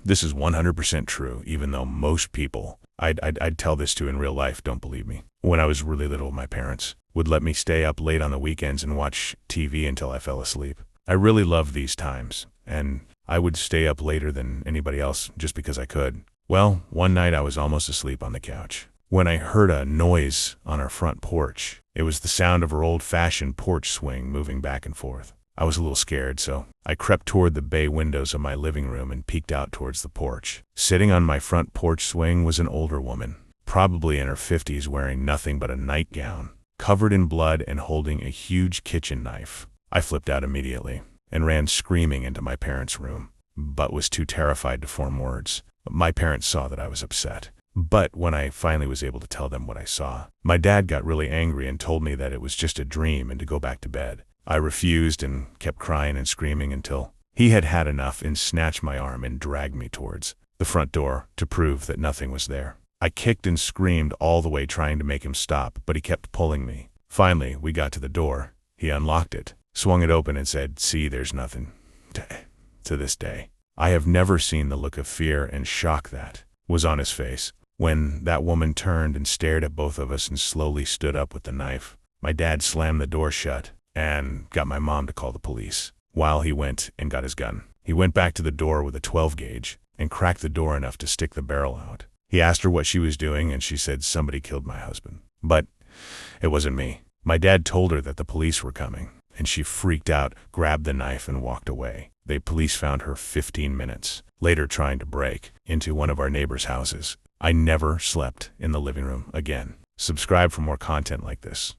This is 100% true, even though most people I'd tell this to in real life don't believe me. When I was really little, my parents would let me stay up late on the weekends and watch TV until I fell asleep. I really loved these times, and I would stay up later than anybody else just because I could. Well, one night I was almost asleep on the couch when I heard a noise on our front porch. It was the sound of our old-fashioned porch swing moving back and forth. I was a little scared, so I crept toward the bay windows of my living room and peeked out towards the porch. Sitting on my front porch swing was an older woman, probably in her 50s, wearing nothing but a nightgown, covered in blood and holding a huge kitchen knife. I flipped out immediately and ran screaming into my parents' room, but was too terrified to form words. My parents saw that I was upset. But when I finally was able to tell them what I saw, my dad got really angry and told me that it was just a dream and to go back to bed. I refused and kept crying and screaming until he had had enough and snatched my arm and dragged me towards the front door to prove that nothing was there. I kicked and screamed all the way trying to make him stop, but he kept pulling me. Finally, we got to the door. He unlocked it, swung it open and said, "See, there's nothing." To this day, I have never seen the look of fear and shock that was on his face when that woman turned and stared at both of us and slowly stood up with the knife. My dad slammed the door shut and got my mom to call the police while he went and got his gun. He went back to the door with a 12 gauge and cracked the door enough to stick the barrel out. He asked her what she was doing and she said somebody killed my husband. But it wasn't me. My dad told her that the police were coming and she freaked out, grabbed the knife and walked away. The police found her 15 minutes later trying to break into one of our neighbors' houses. I never slept in the living room again. Subscribe for more content like this.